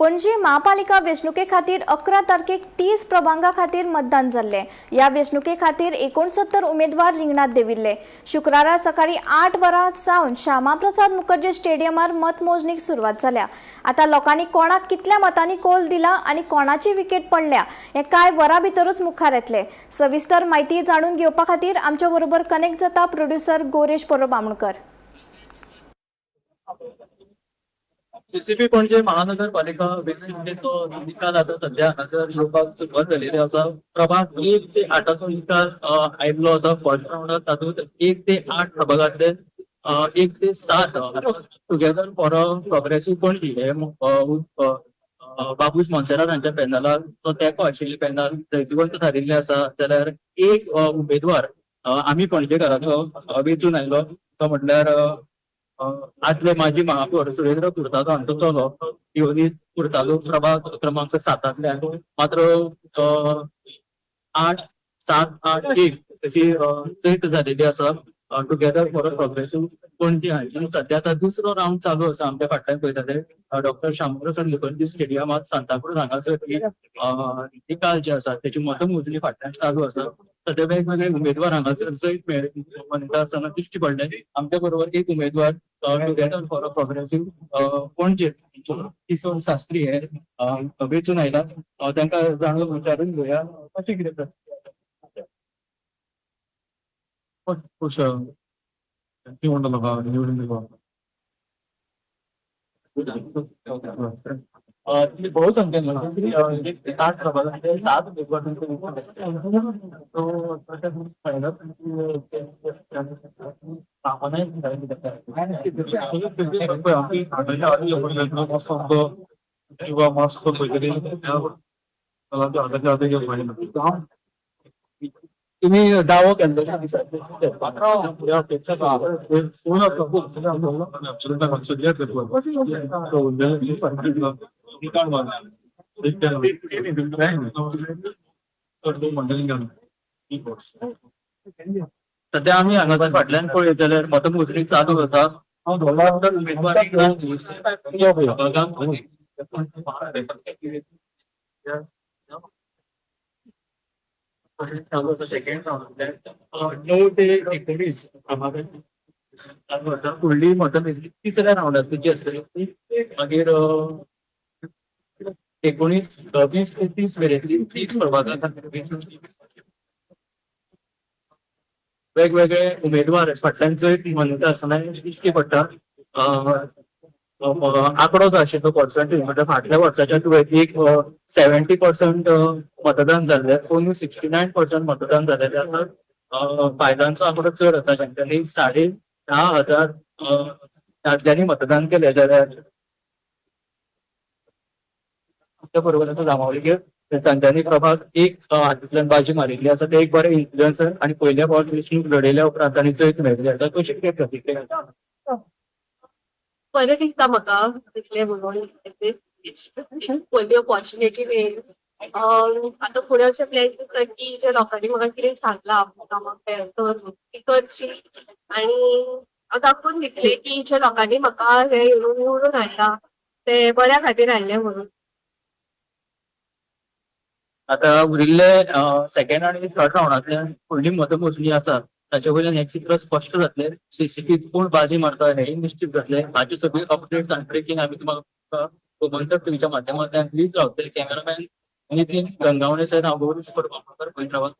पणजी महापालिका वेंचणुके खातीर 11 तारखेक 30 प्रभागां खातीर मतदान जाल्ले। या वेंचणुके खातीर 69 उमेदवार रिंगणात देविल्ले। शुक्रारा सकाळी 8 वरां सावन श्यामाप्रसाद मुखर्जी स्टेडियमार मतमोजणीक सुरवात जाल्या। आता लोकांनी कोणाक कितल्या मतांनी कौल दिला आनी कोणाची विकेट पडल्या हे कांय वरां भितरूच मुखार येतले। सविस्तर माहिती जाणून घेवपा खातीर आमचे बरोबर कनेक्ट जाता प्रोड्युसर गौरेश बामणकर। सीसीपी पणजे महानगरपालिका वेंचणुकेचो निकाल आता सध्या हांगासर येवपाक सुरवात जालेली आसा। प्रभाग 1 ते 8चो निकाल आयिल्लो आसा। फर्स्ट राउंडाक तातूंत 1 ते 8 प्रभागांतले 1 ते 7 together for a progressive Panaji हे बाबूश मोन्सेरात हांच्या पॅनलाचो तेंको आशिल्ले पॅनल जैतिवंत थारिल्ले आसा। जाल्यार एक उमेदवार आमी पणजेकाराचो वेंचून आयलो तो म्हटल्यार आदले माजी महापौर सुरेंद्र कुर्तादो हांचो चलो योनीत कुर्तादो प्रभाग क्रमांक 7तल्यान मात्र 8-7-8-1 अशी जैत जालेली आसा together for a progressive Panaji हांची। सध्या आता दुसरो राउंड चालू आसा। आमच्या फाटल्यान पळयता ते डॉक्टर श्यामप्रसाद मुखर्जी स्टेडियमात सांताक्रूज हांगासर निकाल जे आसा त्याची मतमोजणी फाटल्यान चालू आसा। सध्या वेगवेगळे उमेदवार हांगासर जैत म्हणटा आसतना दिश्टी पडले। आमच्या बरोबर एक उमेदवार टुगेदर फॉर अ प्रोग्रेसीव पणजे किशोर शास्त्री हे वेंचून आयला। तांकां जाणून विचारून घेवया कशें कितें खुश निवडून दिलो बहुसंख्येन 8 प्रभागांचे 7 उमेदवार किंवा मस्त तुम्ही दावो केल्लो सध्या आम्ही हांगासर फाटल्यान पळयत जाल्यार मतमोजणी चालू आसा। सेकंड राउंड 9 ते 19 फुडली मतमेजणी तिसऱ्या राउंडात जी आसतली मागीर 19 20 ते 30 मेरेनली 30 प्रभागां खातीर वेगवेगळे उमेदवार फाटल्यान जैत म्हणटा आसतना दिश्टी पडटा। आंकडो जो आशिल्लो पर्संटेज म्हणजे फाटल्या वर्साच्या तुळेन एक 70% मतदान जाल्ले 69% मतदान जाल्लेले आसा। बायलांचो आंकडो चड आसा जांच्यांनी 10,500 दादल्यांनी मतदान केले। जाल्यार त्या बरोबर जांबावलीगेर तांच्यांनी प्रभाग 1 हातूंतल्यान बाजी मारिल्ली आसा। ते एक बरे इन्फ्लुएन्सर आनी पयल्या फावट वेंचणूक लडयल्या उपरांत तांणी जैत मेळयली आसा। कशी कितें प्रतिक्रिया बरें दिसता म्हाका तितलें म्हणून पयली ऑपॉर्च्युनिटी मेळ्ळी। आतां फुडें अशें प्लॅन करता की जे लोकांनी म्हाका कितें सांगलां कामाक ती करची आनी हांव दाखोवन दितलें की जे लोकांनी म्हाका हे निवडून हाडला ते बऱ्या खातीर हाडले म्हणून। आता उरिल्ले सेकंड आनी थर्ड राउंडांतल्यान फुडली मतमोजणी आसा ताचे वयल्यान हे चित्र स्पश्ट जातले। सीसीपी कोण बाजी मारता हेय निश्चित जातले। हाची सगळी अपडेट्स आनी ब्रेकिंग आमी तुमकां गोमंतक टीव्हीच्या माध्यमांतल्यान दीत रावतले। कॅमेरामॅन नितीन गंगावणे सयत हांव गौरीश बामणकर, हैदराबाद।